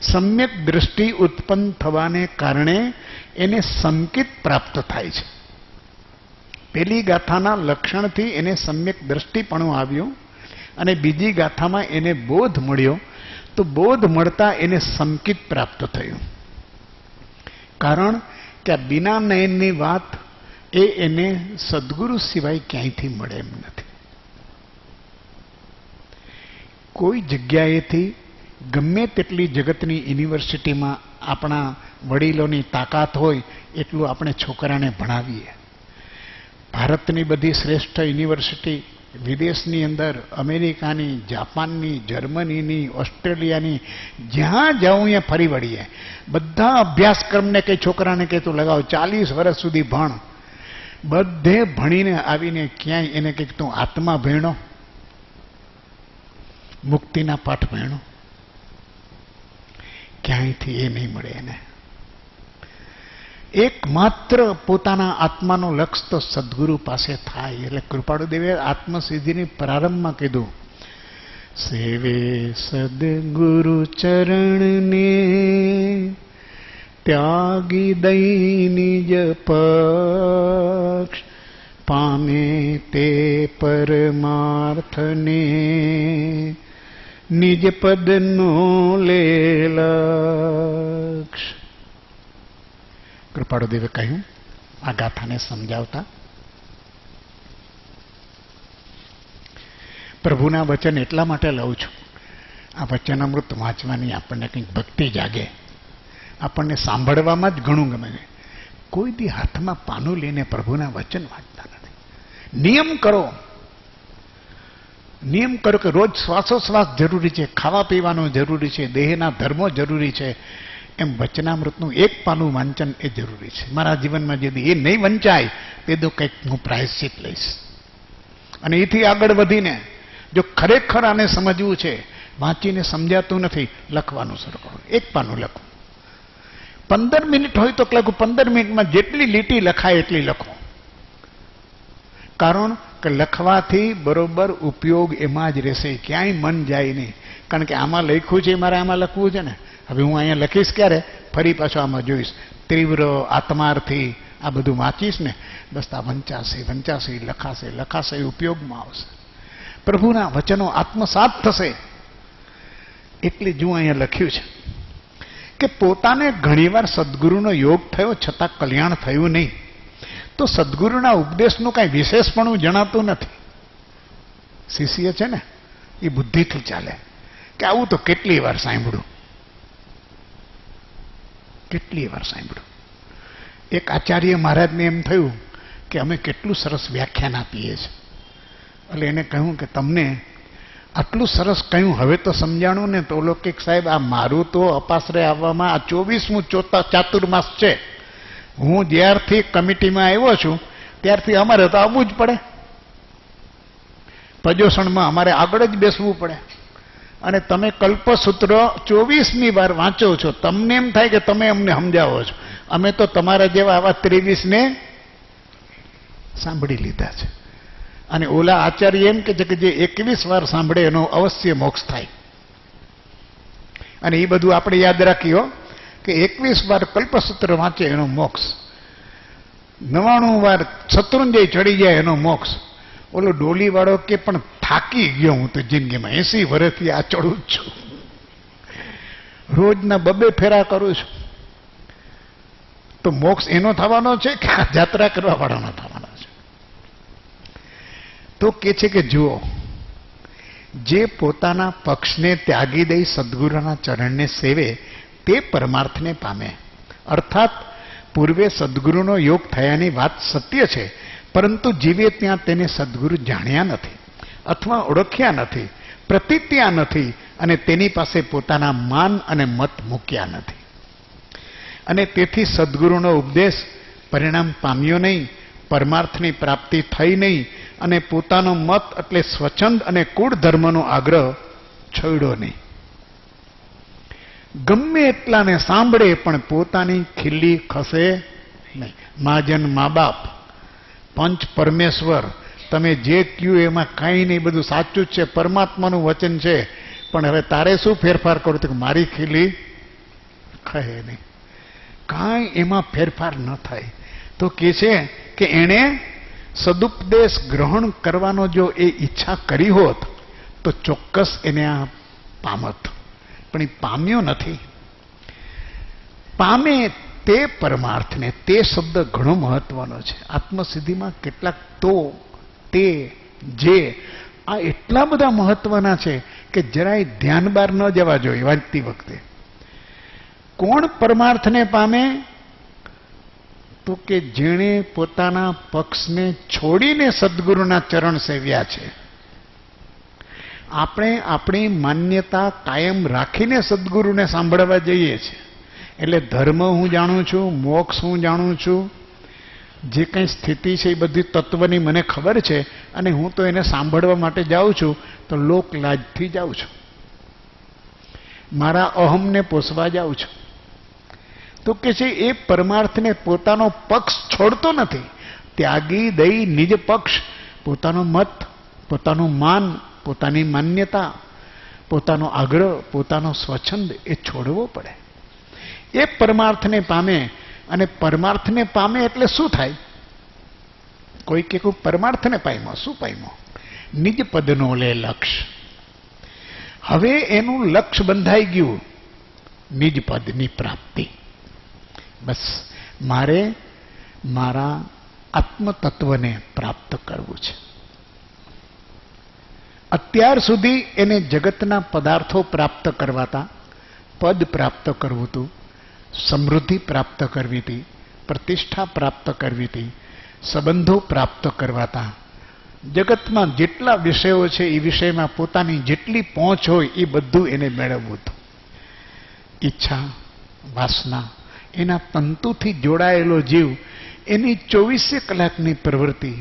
સમ્યક દ્રષ્ટિ ઉત્પન્ન થવાને કારણે એને સંકિત પ્રાપ્ત થાય છે. પેલી ગાથાના લક્ષણથી એને સમ્યક દ્રષ્ટિપણું આવ્યું અને બીજી ગાથામાં એને બોધ મળ્યો, તો બોધ મળતા એને સંકિત પ્રાપ્ત થયું. કારણ કે આ બીના નયનની વાત એને સદગુરુ સિવાય ક્યાંયથી મળે એમ નથી. કોઈ જગ્યાએથી ગમે તેટલી જગતની યુનિવર્સિટીમાં આપણા વડીલોની તાકાત હોય એટલું આપણે છોકરાને ભણાવીએ. ભારતની બધી શ્રેષ્ઠ યુનિવર્સિટી વિદેશની અંદર અમેરિકાની, જાપાનની, જર્મનીની, ઓસ્ટ્રેલિયાની, જ્યાં જાઉં ત્યાં ફરી વળીએ. બધા અભ્યાસક્રમને કંઈ છોકરાને કહે તું લગાવ 40 વર્ષ સુધી ભણ. બધે ભણીને આવીને ક્યાંય એને કંઈક તું આત્મા ભણ્યો, મુક્તિના પાઠ ભણ્યો, ક્યાંયથી એ નહીં મળે એને. એકમાત્ર પોતાના આત્માનો લક્ષ તો સદગુરુ પાસે થાય. એટલે કૃપાળુદેવે આત્મસિદ્ધિની પ્રારંભમાં કીધું, સેવે સદગુરુ ચરણને ત્યાગી દઈ નિજ પક્ષ, પામે તે પરમાર્થને નિજ પદનો લે લક્ષ. કૃપાળુદેવે કહ્યું આ ગાથાને સમજાવતા, પ્રભુના વચન એટલા માટે લઉં છું, આ વચનામૃત વાંચવાની આપણને કંઈક ભક્તિ જાગે, આપણને સાંભળવામાં જ ઘણું ગમે. કોઈ દી હાથમાં પાનું લઈને પ્રભુના વચન વાંચતા નથી. નિયમ કરો કે રોજ શ્વાસોશ્વાસ જરૂરી છે, ખાવા પીવાનું જરૂરી છે, દેહના ધર્મો જરૂરી છે, એમ વચનામૃતનું એક પાનું વાંચન એ જરૂરી છે. મારા જીવનમાં যদি એ નહીં વંચાય તે તો કંઈક હું પ્રાયશ્ચિત લઈશ. અને એથી આગળ વધીને જો ખરેખર આને સમજવું છે, વાંચીને સમજાતું નથી, લખવાનું શરૂ કરો. એક પાનું લખો. 15 મિનિટ હોય તો લખો. 15 મિનિટમાં જેટલી લીટી લખાય એટલી લખો. કારણ કે લખવાથી બરોબર ઉપયોગ એમાં જ રહેશે, ક્યાંય મન જાય નહીં. કારણ કે આમાં લખ્યું છે, મારે આમાં લખવું છે ને. હવે હું અહીંયા લખીશ ક્યારે? ફરી પાછો આમાં જોઈશ. તીવ્ર આત્માર્થી આ બધું વાંચીશ ને, બસ આ વંચાશે, લખાશે, ઉપયોગમાં આવશે. પ્રભુના વચનો આત્મસાત થશે. એટલે જ હું અહીંયા લખ્યું છે કે પોતાને ઘણીવાર સદગુરુનો યોગ થયો છતાં કલ્યાણ થયું નહીં, તો સદગુરુના ઉપદેશનું કાંઈ વિશેષપણું જણાતું નથી. શિષ્ય છે ને એ બુદ્ધિથી ચાલે કે આવું તો કેટલી વાર સાંભળ્યું. એક આચાર્ય મહારાજને એમ થયું કે અમે કેટલું સરસ વ્યાખ્યાન આપીએ છીએ. એટલે એને કહ્યું કે તમને આટલું સરસ કહ્યું, હવે તો સમજાણું ને. તો લૌકિક સાહેબ, આ મારું તો અપાશ્રય આવવામાં આ 24મું ચાતુર્માસ છે. હું જ્યારથી કમિટીમાં આવ્યો છું ત્યારથી અમારે તો આવવું જ પડે. પર્યુષણમાં અમારે આગળ જ બેસવું પડે. અને તમે કલ્પસૂત્ર 24મી વાર વાંચો છો, તમને એમ થાય કે તમે અમને સમજાવો છો. અમે તો તમારા જેવા આવા 23ને સાંભળી લીધા છે. અને ઓલા આચાર્ય એમ કે છે કે જે 21 વાર સાંભળે એનો અવશ્ય મોક્ષ થાય. અને એ બધું આપણે યાદ રાખીએ કે 21 વાર કલ્પસૂત્ર વાંચે એનો મોક્ષ, 99 વાર શત્રુંજય ચડી જાય એનો મોક્ષ. ઓલો ડોલી વાળો કે પણ થાકી ગયો હું તો જિંદગીમાં, 80 વર્ષથી આ ચડું જ છું, રોજના 2 ફેરા કરું છું. તો મોક્ષ એનો થવાનો છે કે આ જાત્રા કરવા વાળાનો થવાનો છે? તો કે છે કે જુઓ, જે પોતાના પક્ષને ત્યાગી દઈ સદગુરુના ચરણને સેવે તે પરમાર્થને પામે. અર્થાત પૂર્વે સદગુરુનો યોગ થયાની વાત સત્ય છે, પરંતુ જીવે ત્યાં તેને સદગુરુ જાણ્યા નથી અથવા ઓળખ્યા નથી, પ્રતીત્યા નથી, અને તેની પાસે પોતાના માન અને મત મૂક્યા નથી. અને તેથી સદગુરુનો ઉપદેશ પરિણામ પામ્યો નહીં, પરમાર્થની પ્રાપ્તિ થઈ નહીં, અને પોતાનો મત એટલે સ્વચ્છંદ અને કુળ ધર્મનો આગ્રહ છોડ્યો નહીં. ગમે એટલાને સાંભળે પણ પોતાની ખીલ્લી ખસે નહીં. મહાજન, મા બાપ, પંચ પરમેશ્વર, તમે જે કહ્યું એમાં કાંઈ નહીં, બધું સાચું જ છે, પરમાત્માનું વચન છે, પણ હવે તારે શું ફેરફાર કરો? તો મારી ખીલી ખહે નહીં, કાંઈ એમાં ફેરફાર ન થાય. તો કે છે કે એણે સદુપદેશ ગ્રહણ કરવાનો જો એ ઈચ્છા કરી હોત તો ચોક્કસ એને આ પામત, પણ એ પામ્યો નથી. પામે તે પરમાર્થને, તે શબ્દ ઘણો મહત્વનો છે. આત્મસિદ્ધિમાં કેટલાક તો, તે, જે, આ એટલા બધા મહત્વના છે કે જરાય ધ્યાન બહાર ન જવા જોઈએ વાંચતી વખતે. કોણ પરમાર્થને પામે? તો કે જેણે પોતાના પક્ષને છોડીને સદગુરુના ચરણ સેવ્યા છે. આપણે આપણી માન્યતા કાયમ રાખીને સદગુરુને સાંભળવા જઈએ છીએ. એટલે ધર્મ હું જાણું છું, મોક્ષ હું જાણું છું, જે કંઈ સ્થિતિ છે એ બધી તત્વની મને ખબર છે, અને હું તો એને સાંભળવા માટે જાઉં છું તો લોક લાજથી જાઉં છું, મારા અહમને પોષવા જાઉં છું. તો કે છે એ પરમાર્થને પોતાનો પક્ષ છોડતો નથી. ત્યાગી દઈ નિજ પક્ષ, પોતાનો મત, પોતાનું માન, પોતાની માન્યતા, પોતાનો આગ્રહ, પોતાનો સ્વચ્છંદ એ છોડવો પડે. એ પરમાર્થને પામે. અને પરમાર્થને પામે એટલે શું થાય? કોઈ કે કોઈ પરમાર્થને પામ્યો, શું પામ્યો? નિજ પદનો લે લક્ષ્ય. હવે એનું લક્ષ્ય બંધાઈ ગયું, નિજ પદની પ્રાપ્તિ. બસ મારે મારા આત્મતત્વને પ્રાપ્ત કરવું છે. અત્યાર સુધી એને જગતના પદાર્થો પ્રાપ્ત કરવાતા, પદ પ્રાપ્ત કરવું હતું, સમૃદ્ધિ પ્રાપ્ત કરવી હતી, પ્રતિષ્ઠા પ્રાપ્ત કરવી હતી, સંબંધો પ્રાપ્ત કરવાતા. જગતમાં જેટલા વિષયો છે એ વિષયમાં પોતાની જેટલી પહોંચ હોય એ બધું એને મેળવવું હતું. ઈચ્છા, વાસના, એના તંતુથી જોડાયેલો જીવ, એની 24 કલાકની પ્રવૃત્તિ,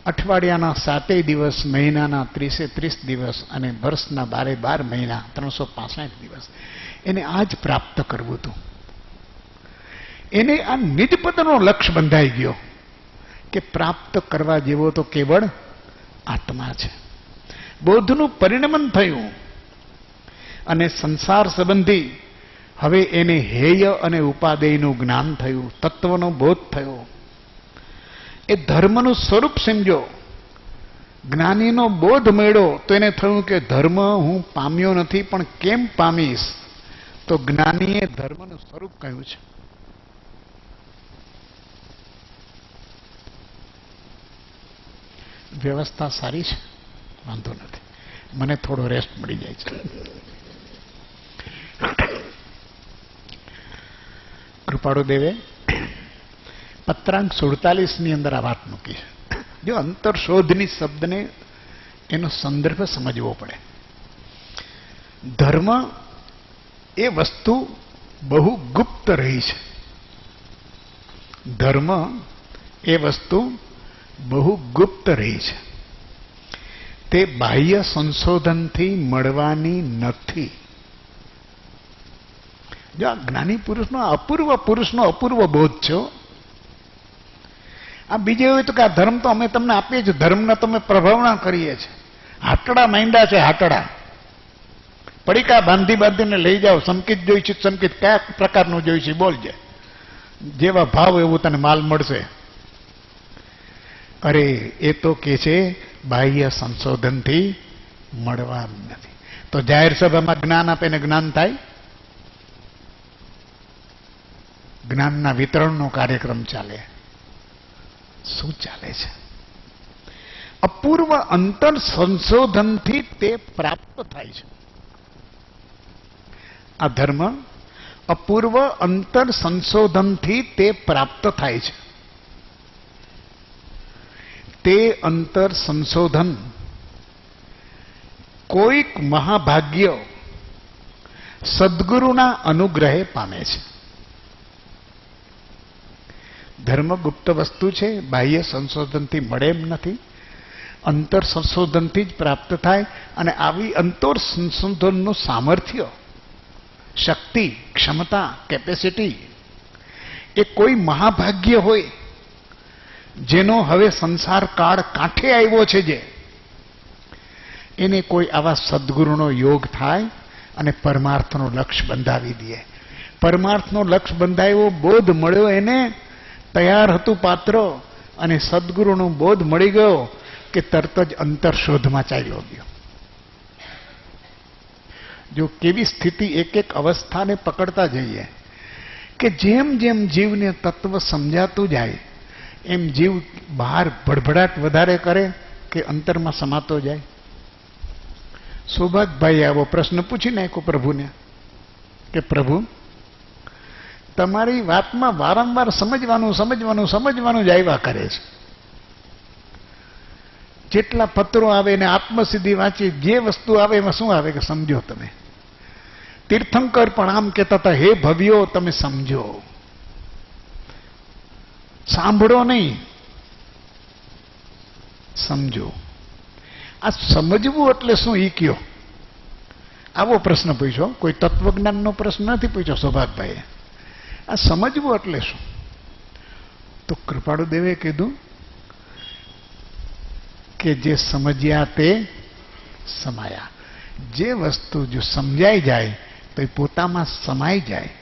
અઠવાડિયાના 7 દિવસ, મહિનાના 30 દિવસ અને વર્ષના 12 મહિના, 365 દિવસ, એને આ જ પ્રાપ્ત કરવું હતું. એને આ નિજપદનો લક્ષ્ય બંધાઈ ગયો કે પ્રાપ્ત કરવા જેવો તો કેવળ આત્મા છે. બોધનું પરિણમન થયું અને સંસાર સંબંધી હવે એને હેય અને ઉપાદેયનું જ્ઞાન થયું, તત્વનો બોધ થયો. એ ધર્મનું સ્વરૂપ સમજો, જ્ઞાનીનો બોધ મળ્યો તો એને થયું કે ધર્મ હું પામ્યો નથી પણ કેમ પામીશ? તો જ્ઞાનીએ ધર્મનું સ્વરૂપ કહ્યું છે. વ્યવસ્થા સારી છે, વાંધો નથી, મને થોડો રેસ્ટ મળી જાય છે. કૃપાળુ દેવે પત્રાંક 47 ની અંદર આ વાત મૂકી છે. જો અંતરશોધની શબ્દને એનો સંદર્ભ સમજવો પડે. ધર્મ એ વસ્તુ બહુ ગુપ્ત રહી છે. ધર્મ એ વસ્તુ બહુ ગુપ્ત રહી છે. તે બાહ્ય સંશોધનથી મળવાની નથી. જો આ જ્ઞાની પુરુષનો અપૂર્વ બોધ છે. આ બીજે હોય તો કે આ ધર્મ તો અમે તમને આપીએ છીએ, ધર્મના તમે પ્રભાવના કરીએ છીએ. હાટડા માંડ્યા છે, હાટડા પડીકા બાંધીને લઈ જાઓ. સંકિત જોઈ છે, સંકિત કયા પ્રકારનું જોઈ છે બોલજે, જેવા ભાવ એવું તને માલ મળશે. અરે એ તો કે છે બાહ્ય સંશોધનથી મળવા નથી. તો જાહેર સભામાં જ્ઞાન આપે ને જ્ઞાન થાય? જ્ઞાનના વિતરણનો કાર્યક્રમ ચાલે, શું ચાલે છે? અપૂર્વ અંતર સંશોધનથી તે પ્રાપ્ત થાય છે. આ ધર્મ અપૂર્વ અંતર સંશોધનથી તે પ્રાપ્ત થાય છે. તે અંતર સંશોધન કોઈક મહાભાગ્ય સદગુરુના અનુગ્રહે પામે છે. ધર્મ ગુપ્ત વસ્તુ છે, બાહ્ય સંશોધનથી મળે એમ નથી, અંતર સંશોધનથી જ પ્રાપ્ત થાય. અને આવી અંતર સંશોધનનું સામર્થ્ય, શક્તિ, ક્ષમતા, કેપેસિટી એ કોઈ મહાભાગ્ય હોય જેનો હવે સંસાર કાળ કાંઠે આવ્યો છે, જે એને કોઈ આવા સદગુરુનો યોગ થાય અને પરમાર્થનો લક્ષ્ય બંધાવી દે. પરમાર્થનો લક્ષ બંધાયો, બોધ મળ્યો, એને તૈયાર હતું પાત્ર, અને સદગુરુનો બોધ મળી ગયો કે તરત જ અંતર શોધમાં ચાલ્યો ગયો. જો કેવી સ્થિતિ, એક એક અવસ્થાને પકડતા જઈએ કે જેમ જેમ જીવને તત્વ સમજાતું જાય એમ જીવ બહાર ભડભડાટ વધારે કરે કે અંતરમાં સમાતો જાય. સૌભાગભાઈ આવો પ્રશ્ન પૂછી નાખ્યો પ્રભુને કે પ્રભુ, તમારી વાતમાં વારંવાર સમજવાનું સમજવાનું સમજવાનું જ આવ્યા કરે છે. જેટલા પત્રો આવે ને આત્મસિદ્ધિ વાંચી, જે વસ્તુ આવે એમાં શું આવે કે સમજો તમે. તીર્થંકર પણ આમ કહેતા હતા, હે ભવ્યો તમે સમજો, સાંભળો નહીં, સમજો. આ સમજવું એટલે શું ઈ કયો? આવો પ્રશ્ન પૂછ્યો, કોઈ તત્વજ્ઞાનનો પ્રશ્ન નથી પૂછ્યો સૌભાગભાઈએ. આ સમજવું એટલે શું? તો કૃપાળુદેવે કીધું કે જે સમજ્યા તે સમાયા. જે વસ્તુ જો સમજાઈ જાય તો એ પોતામાં સમાઈ જાય,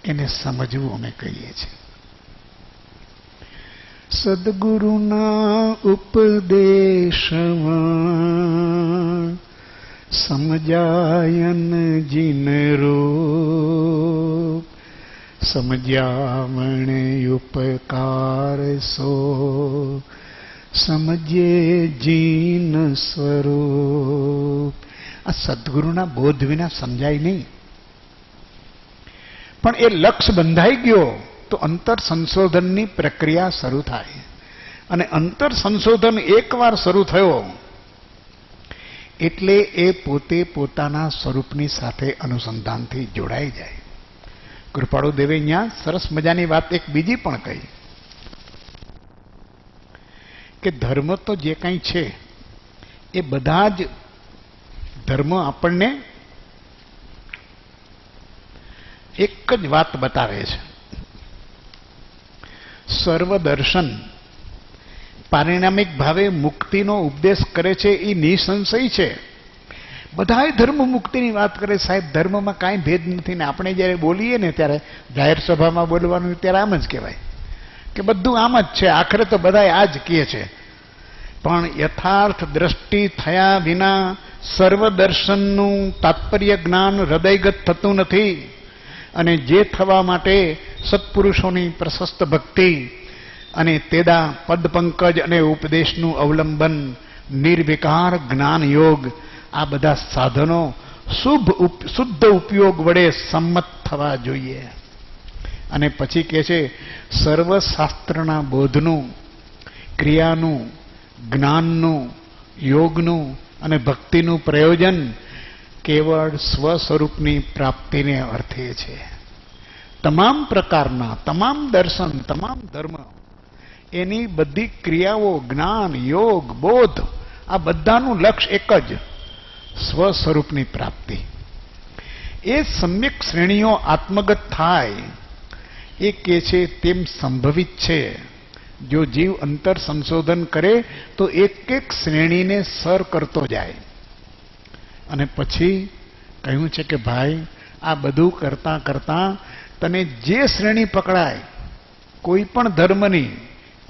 એને સમજવું અમે કહીએ છીએ. સદગુરુના ઉપદેશમાં સમજાયન જીન રૂપ, સમજાવણ ઉપકાર સો સમજ્યે જીન સ્વરૂપ. આ સદગુરુના બોધ વિના સમજાય નહીં. પણ એ લક્ષ બંધાઈ ગયો તો અંતર સંશોધનની પ્રક્રિયા શરૂ થાય. અને અંતર સંશોધન એકવાર શરૂ થયો એટલે એ પોતે પોતાના સ્વરૂપની સાથે અનુસંધાનથી જોડાઈ જાય. કૃપાળુદેવે અહીંયા સરસ મજાની વાત એક બીજી પણ કહી કે ધર્મ તો જે કંઈ છે એ બધા જ ધર્મ આપણને એક જ વાત બતાવે છે. સર્વદર્શન પારિણામિક ભાવે મુક્તિનો ઉપદેશ કરે છે, એ નિસંશય છે. બધાય ધર્મ મુક્તિની વાત કરે. સાહેબ, ધર્મમાં કાંઈ ભેદ નથી. ને આપણે જ્યારે બોલીએ ને ત્યારે જાહેર સભામાં બોલવાનું ત્યારે આમ જ કહેવાય કે બધું આમ જ છે, આખરે તો બધાય આ જ કહે છે. પણ યથાર્થ દ્રષ્ટિ થયા વિના સર્વદર્શનનું તાત્પર્ય જ્ઞાન હૃદયગત થતું નથી. અને જે થવા માટે સત્પુરુષોની પ્રશસ્ત ભક્તિ અને તેદા પદપંકજ અને ઉપદેશનું અવલંબન, નિર્વિકાર જ્ઞાન યોગ, આ બધા સાધનો શુદ્ધ ઉપયોગ વડે સંમત થવા જોઈએ. અને પછી કહે છે સર્વશાસ્ત્રના બોધનું, ક્રિયાનું, જ્ઞાનનું, યોગનું અને ભક્તિનું પ્રયોજન કેવળ સ્વસ્વરૂપની પ્રાપ્તિને અર્થે છે. તમામ પ્રકારના, તમામ દર્શન, તમામ ધર્મ, એની બધી ક્રિયાઓ, જ્ઞાન, યોગ, બોધ, આ બધાનું લક્ષ્ય એક જ, સ્વસ્વરૂપની પ્રાપ્તિ. એ સમ્યક શ્રેણીઓ આત્મગત થાય એ કે છે તેમ સંભવિત છે. જો જીવ અંતર સંશોધન કરે તો એક એક શ્રેણીને સર કરતો જાય. અને પછી કહ્યું છે કે ભાઈ, આ બધું કરતા કરતા તને જે શ્રેણી પકડાય, કોઈ પણ ધર્મની,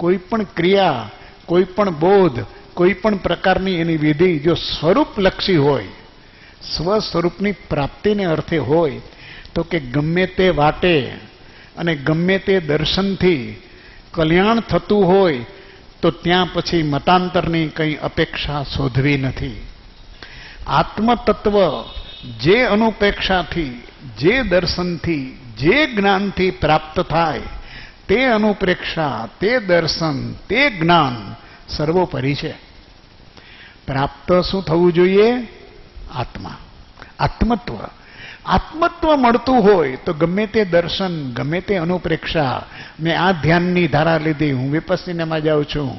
કોઈ પણ ક્રિયા, કોઈ પણ બોધ, કોઈ પણ પ્રકારની એની વિધિ જો સ્વરૂપલક્ષી હોય, સ્વસ્વરૂપની પ્રાપ્તિને અર્થે હોય, તો કે ગમે તે વાટે અને ગમે તે દર્શનથી કલ્યાણ થતું હોય તો ત્યાં પછી મતાંતરની કંઈ અપેક્ષા શોધવી નથી. આત્મતત્વ જે અનુપેક્ષાથી, જે દર્શનથી, જે જ્ઞાનથી પ્રાપ્ત થાય તે અનુપ્રેક્ષા, તે દર્શન, તે જ્ઞાન સર્વોપરી છે. પ્રાપ્ત શું થવું જોઈએ? આત્મા, આત્મત્વ. આત્મત્વ મળતું હોય તો ગમે તે દર્શન, ગમે તે અનુપ્રેક્ષા, મેં આ ધ્યાનની ધારા લીધી, હું વિપસ્સીનામાં જાઉં છું,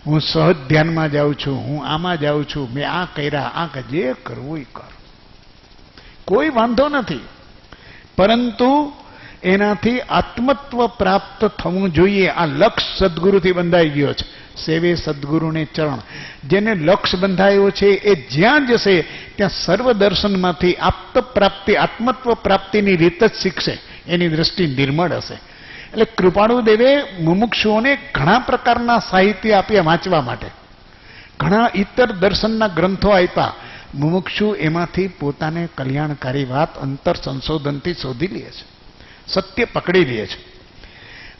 હું સહજ ધ્યાનમાં જાઉં છું, હું આમાં જાઉં છું, મેં આ કર્યા, આ જે કરવું એ કર, કોઈ વાંધો નથી. પરંતુ એનાથી આત્મત્વ પ્રાપ્ત થવું જોઈએ. આ લક્ષ સદગુરુથી બંધાઈ ગયો છે. સેવે સદગુરુને ચરણ. જેને લક્ષ બંધાયો છે એ જ્યાં જશે ત્યાં સર્વ દર્શનમાંથી આત્મપ્રાપ્તિ આત્મત્વ પ્રાપ્તિની રીત જ શીખશે. એની દ્રષ્ટિ નિર્મળ હશે. એટલે કૃપાળુ દેવે મુમુક્ષુઓને ઘણા પ્રકારના સાહિત્ય આપ્યા વાંચવા માટે, ઘણા ઇતર દર્શનના ગ્રંથો આપ્યા. મુમુક્ષુ એમાંથી પોતાને કલ્યાણકારી વાત અંતર સંશોધનથી શોધી લે છે, સત્ય પકડી લે છે.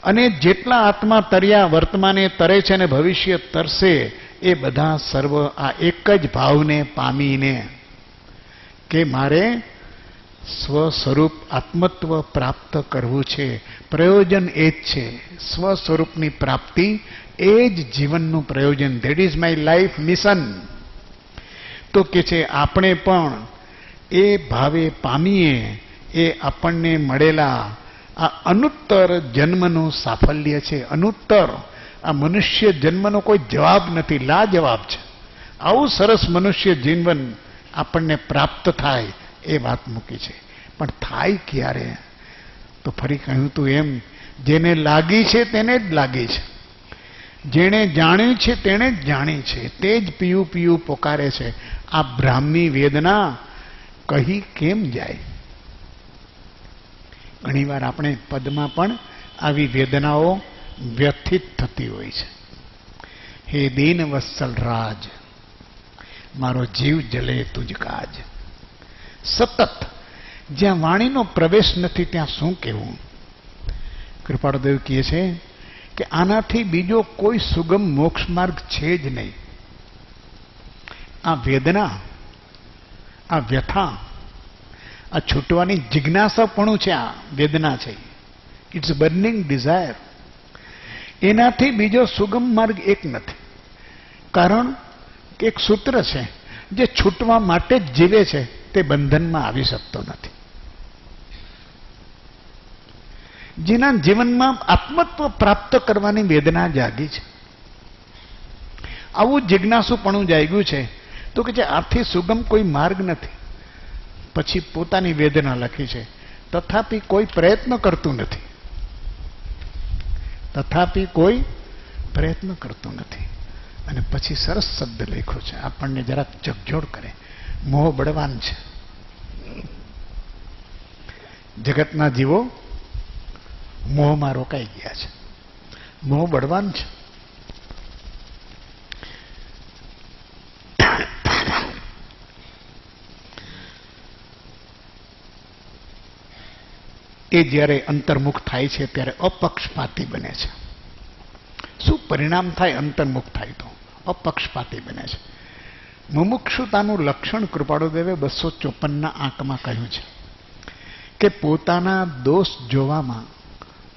અને જેટલા આત્મા તર્યા વર્તમાને તરે છે અને ભવિષ્ય તરશે એ બધા સર્વ આ એક જ ભાવને પામીને કે મારે સ્વ સ્વરૂપ આત્મત્વ પ્રાપ્ત કરવું છે, પ્રયોજન એ જ છે. સ્વ સ્વરૂપની પ્રાપ્તિ એ જ જીવનનું પ્રયોજન. That is my life mission. તો કે છે આપણે પણ એ ભાવે પામીએ એ આપણને મળેલા આ અનુત્તર જન્મનું સાફલ્ય છે. અનુત્તર આ મનુષ્ય જન્મનો કોઈ જવાબ નથી, લાજવાબ છે. આવું સરસ મનુષ્ય જીવન આપણને પ્રાપ્ત થાય એ વાત મૂકી છે. પણ થાય ક્યારે? તો ફરી કહ્યું તું એમ, જેને લાગી છે તેને જ લાગી છે, જેણે જાણ્યું છે તેણે જ જાણી છે, તે જ પીયું પીયું પોકારે છે. આ બ્રાહ્મની વેદના કહી કેમ જાય? ઘણીવાર આપણે પદમાં પણ આવી વેદનાઓ વ્યથિત થતી હોય છે. હે દીન વત્સલ રાજ, મારો જીવ જલે તુજ કાજ. સતત જ્યાં વાણીનો પ્રવેશ નથી ત્યાં શું કહેવું? કૃપાળુદેવ કહે છે કે આનાથી બીજો કોઈ સુગમ મોક્ષ માર્ગ છે જ નહીં. આ વેદના, આ વ્યથા, આ છૂટવાની જિજ્ઞાસાપણું છે, આ વેદના છે. It's burning desire. એનાથી બીજો સુગમ માર્ગ એક નથી. કારણ કે એક સૂત્ર છે, જે છૂટવા માટે જ જીવે છે તે બંધનમાં આવી શકતો નથી. જેના જીવનમાં આત્મત્વ પ્રાપ્ત કરવાની વેદના જાગી છે, આવું જિજ્ઞાસુપણું જાગ્યું છે, તો કે જે આથી સુગમ કોઈ માર્ગ નથી. પછી પોતાની વેદના લખી છે, તથાપી કોઈ પ્રયત્ન કરતું નથી. તથાપી કોઈ પ્રયત્ન કરતું નથી. અને પછી સરસ શબ્દ લખ્યો છે, આપણને જરાક ઝકઝોળ કરે. મોહ બળવાન છે. જગતના જીવો મોહમાં રોકાઈ ગયા છે. મોહ બળવાન છે. એ જ્યારે અંતર્મુખ થાય છે ત્યારે અપક્ષપાતી બને છે. શું પરિણામ થાય અંતર્મુખ થાય તો? અપક્ષપાતી બને છે. મુમુક્ષુતાનું લક્ષણ કૃપાળુદેવે 254ના આંકમાં કહ્યું છે કે પોતાના દોષ જોવામાં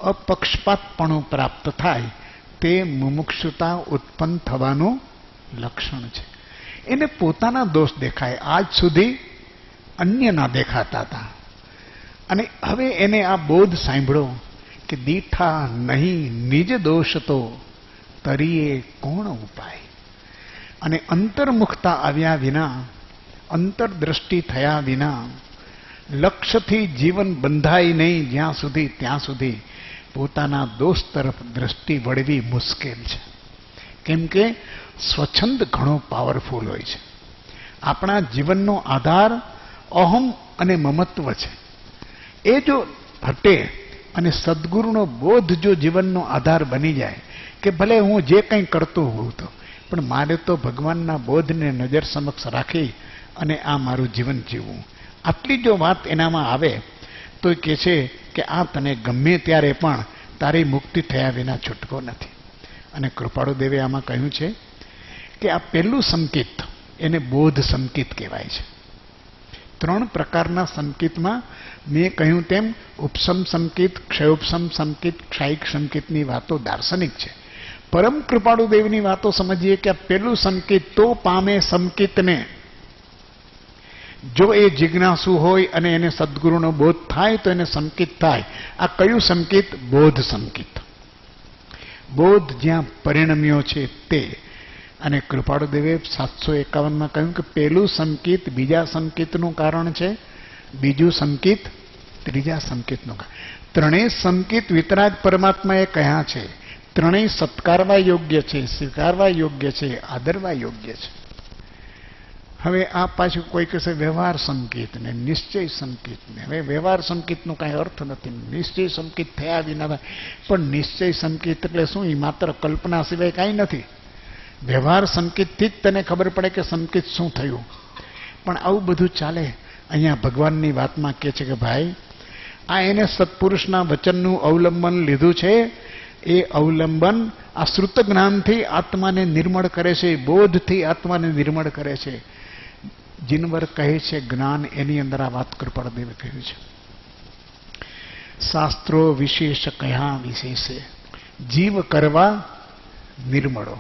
અપક્ષપાતપણું પ્રાપ્ત થાય તે મુમુક્ષુતા ઉત્પન્ન થવાનું લક્ષણ છે. એને પોતાના દોષ દેખાય. આજ સુધી અન્યના દેખાતા હતા, અને હવે એને આ બોધ સાંભળો કે દીઠા નહીં નિજ દોષ તો તરીએ કોણ ઉપાય. અને અંતર્મુખતા આવ્યા વિના, અંતરદ્રષ્ટિ થયા વિના, લક્ષ્યથી જીવન બંધાય નહીં જ્યાં સુધી ત્યાં સુધી પોતાના દોષ તરફ દ્રષ્ટિ વળવી મુશ્કેલ છે. કેમ કે સ્વચ્છંદ ઘણો પાવરફુલ હોય છે. આપણા જીવનનો આધાર અહમ અને મમત્વ છે. એ જો હટે અને સદગુરુનો બોધ જો જીવનનો આધાર બની જાય કે ભલે હું જે કંઈ કરતો હોઉં તો, પણ મારે તો ભગવાનના બોધને નજર સમક્ષ રાખી અને આ મારું જીવન જીવવું, આટલી જો વાત એનામાં આવે તો કહે છે કે આ તને ગમે ત્યારે પણ તારી મુક્તિ થયા વિના છૂટકો નથી. અને કૃપાળુદેવે આમાં કહ્યું છે કે આ પહેલું સંકેત એને બોધ સંકેત કહેવાય છે. 3 પ્રકારના સંકેતમાં મેં કહ્યું તેમ ઉપસમ સંકેત, ક્ષયોપસમ સંકેત, ક્ષાયિક સંકેતની વાતો દાર્શનિક છે. પરમ કૃપાળુદેવની વાતો સમજીએ કે આ પહેલું સંકેત તો પામે સંકેતને. જો એ જિજ્ઞાસુ હોય અને એને સદગુરુનો બોધ થાય તો એને સંકેત થાય. આ કયું સંકેત? બોધ સંકેત. બોધ જ્યાં પરિણમ્યો છે તે. અને કૃપાળુદેવે 751માં કહ્યું કે પહેલું સંકેત બીજા સંકેતનું કારણ છે, બીજું સંકેત ત્રીજા સંકેતનું કારણ. ત્રણેય સંકેત વિતરાગ પરમાત્માએ કહ્યા છે. ત્રણેય સત્કારવા યોગ્ય છે, સ્વીકારવા યોગ્ય છે, આદરવા યોગ્ય છે. હવે આ પાછું કોઈ કહેશે વ્યવહાર સંકેત ને નિશ્ચય સંકેત ને. હવે વ્યવહાર સંકેતનો કાંઈ અર્થ નથી, નિશ્ચય સંકેત થયા વિના થાય. પણ નિશ્ચય સંકેત એટલે શું? એ માત્ર કલ્પના સિવાય કાંઈ નથી. વ્યવહાર સંકેતથી જ તને ખબર પડે કે સંકેત શું થયું. પણ આવું બધું ચાલે. અહીંયા ભગવાનની વાતમાં કહે છે કે ભાઈ આ એને સત્પુરુષના વચનનું અવલંબન લીધું છે. એ અવલંબન આ શ્રુત જ્ઞાનથી આત્માને નિર્મળ કરે છે, બોધથી આત્માને નિર્મળ કરે છે. જીનવર કહે છે જ્ઞાન, એની અંદર આ વાત કૃપાળદેવે કહ્યું છે. શાસ્ત્રો વિશેષ કયા વિશેષે જીવ કરવા નિર્મળો.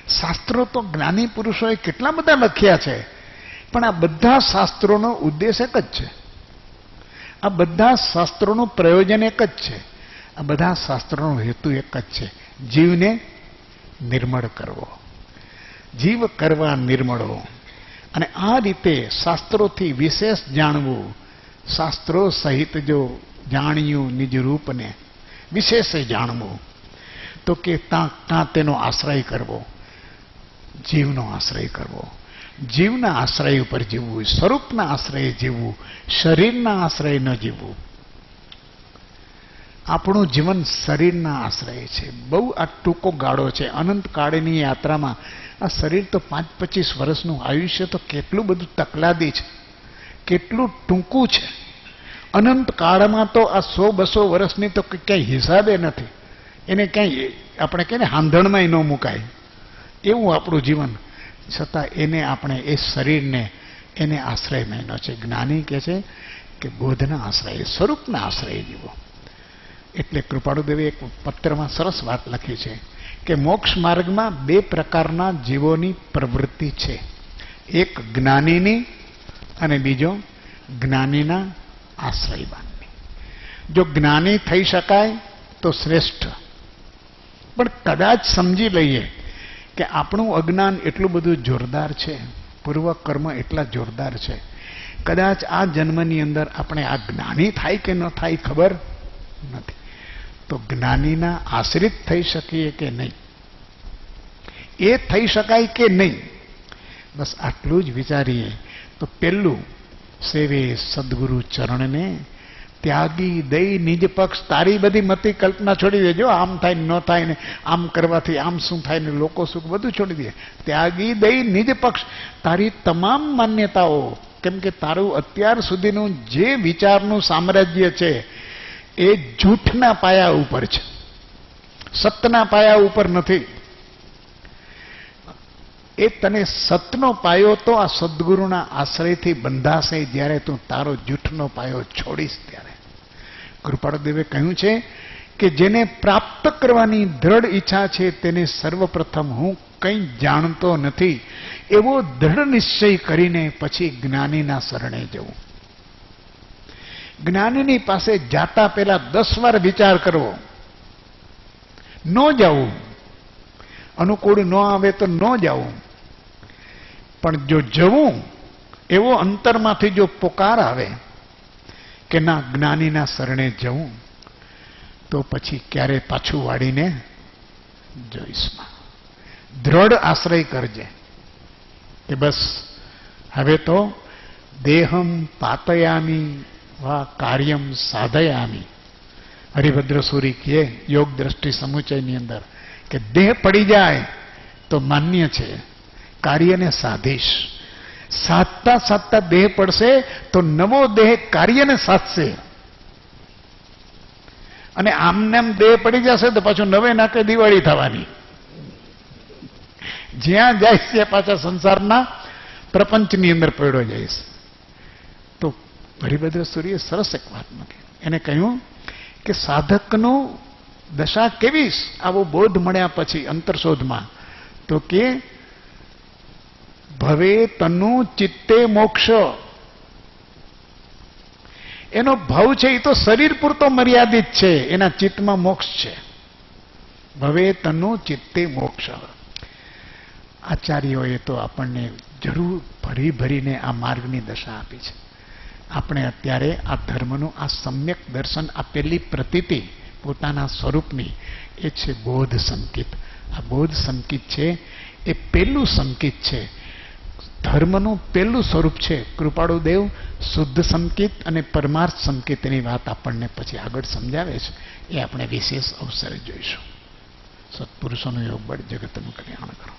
શાસ્ત્રો તો જ્ઞાની પુરુષોએ કેટલા બધા લખ્યા છે, પણ આ બધા શાસ્ત્રોનો ઉદ્દેશ એક જ છે. આ બધા શાસ્ત્રોનું પ્રયોજન એક જ છે. આ બધા શાસ્ત્રોનો હેતુ એક જ છે, જીવને નિર્મળ કરવો, જીવ કરવા નિર્મળો. અને આ રીતે શાસ્ત્રોથી વિશેષ જાણવું. શાસ્ત્રો સહિત જો જાણ્યું નિજ રૂપને વિશેષે જાણવું, તો કે ત્યાં તેનો આશ્રય કરવો, જીવનો આશ્રય કરવો. જીવના આશ્રય ઉપર જીવવું, સ્વરૂપના આશ્રય જીવવું, શરીરના આશ્રય ન જીવવું. આપણું જીવન શરીરના આશ્રય છે. બહુ આ ટૂંકો ગાળો છે. અનંત કાળની યાત્રામાં આ શરીર તો 5-25 વર્ષનું આયુષ્ય તો કેટલું બધું તકલાદી છે, કેટલું ટૂંકું છે. અનંત કાળમાં તો આ 100-200 વર્ષની તો ક્યાંય હિસાબે નથી. એને ક્યાંય આપણે કહીએ ને હાંધણમાં ન મુકાય એવું આપણું જીવન. છતાં એને આપણે એ શરીરને એને આશ્રય માન્યો છે. જ્ઞાની કહે છે કે બોધના આશ્રય, સ્વરૂપના આશ્રય જીવો. એટલે કૃપાળુદેવે એક પત્રમાં સરસ વાત લખી છે કે મોક્ષ માર્ગમાં 2 પ્રકારના જીવોની પ્રવૃત્તિ છે. એક જ્ઞાનીની અને બીજો જ્ઞાનીના આશ્રયવાનની. જો જ્ઞાની થઈ શકાય તો શ્રેષ્ઠ. પણ કદાચ સમજી લઈએ કે આપણું અજ્ઞાન એટલું બધું જોરદાર છે, પૂર્વ કર્મ એટલા જોરદાર છે, કદાચ આ જન્મની અંદર આપણે આ જ્ઞાની થાય કે ન થાય ખબર નથી. તો જ્ઞાનીના આશ્રિત થઈ શકીએ કે નહીં, એ થઈ શકાય કે નહીં, બસ આટલું જ વિચારીએ તો પહેલું સેવે સદગુરુ ચરણને ત્યાગી દઈ નિજ પક્ષ. તારી બધી મતિ કલ્પના છોડી દેજો, આમ થાય ને ન થાય ને આમ કરવાથી આમ શું થાય ને લોકો સુખ, બધું છોડી દે. ત્યાગી દઈ નિજ પક્ષ. તારી તમામ માન્યતાઓ, કેમ કે તારું અત્યાર સુધીનું જે વિચારનું સામ્રાજ્ય છે એ જૂઠના પાયા ઉપર છે, સતના પાયા ઉપર નથી. એ તને સતનો પાયો તો આ સદગુરુના આશ્રયથી બંધાશે જ્યારે તું તારો જૂઠનો પાયો છોડીશ ત્યારે. કૃપાળદેવે કહ્યું છે કે જેને પ્રાપ્ત કરવાની દ્રઢ ઈચ્છા છે તેને સર્વપ્રથમ હું કંઈ જાણતો નથી એવો દ્રઢ નિશ્ચય કરીને પછી જ્ઞાનીના શરણે જવું. જ્ઞાનીની પાસે જાતા પહેલા 10 વાર વિચાર કરવો. ન જવું, અનુકૂળ ન આવે તો ન જવું. પણ જો જવું એવો અંતરમાંથી જો પોકાર આવે કે ના જ્ઞાનીના શરણે જવું, તો પછી ક્યારે પાછું વાળીને જોઈશમાં. દ્રઢ આશ્રય કરજે કે બસ હવે તો દેહમ પાતયામી વા કાર્યમ સાધયામી. હરિભદ્ર સૂરી કહે યોગ દ્રષ્ટિ સમુચયની અંદર કે દેહ પડી જાય તો માન્ય છે, કાર્યને સાધીશ. સાધતા સાધતા દેહ પડશે તો નવો દેહ કાર્યને સાધશે. અને આમને આમ દેહ પડી જશે તો પાછું નવે નાકે દિવાળી થવાની. જ્યાં જાય છે પાછા સંસારના પ્રપંચની અંદર પડ્યો જઈશ. તો હરિભદ્ર સૂરીએ સરસ એક વાત મૂકી. એને કહ્યું કે સાધકનું દશા કેવી આવો બોધ મળ્યા પછી અંતરશોધમાં, તો કે ભવે તનુ ચિત્તે મોક્ષ. એનો ભાવ છે એ તો શરીર પૂરતો મર્યાદિત છે, એના ચિત્તમાં મોક્ષ છે. ભવે તનુ ચિત્તે મોક્ષ. આચાર્યોએ તો આપણને જરૂર ભરી ભરીને આ માર્ગની દશા આપી છે. આપણે અત્યારે આ ધર્મનું આ સમ્યક દર્શન, આ પહેલી પ્રતીતિ પોતાના સ્વરૂપની એ છે બોધ સંકેત. આ બોધ સંકેત છે એ પહેલું સંકેત છે, ધર્મનું પહેલું સ્વરૂપ છે. કૃપાળુ દેવ શુદ્ધ સંકેત અને પરમાર્થ સંકેતની વાત આપણને પછી આગળ સમજાવે છે. એ આપણે વિશેષ અવસરે જોઈશું. સત્પુરુષોનું યોગ બળ જગતનું કલ્યાણ કરો.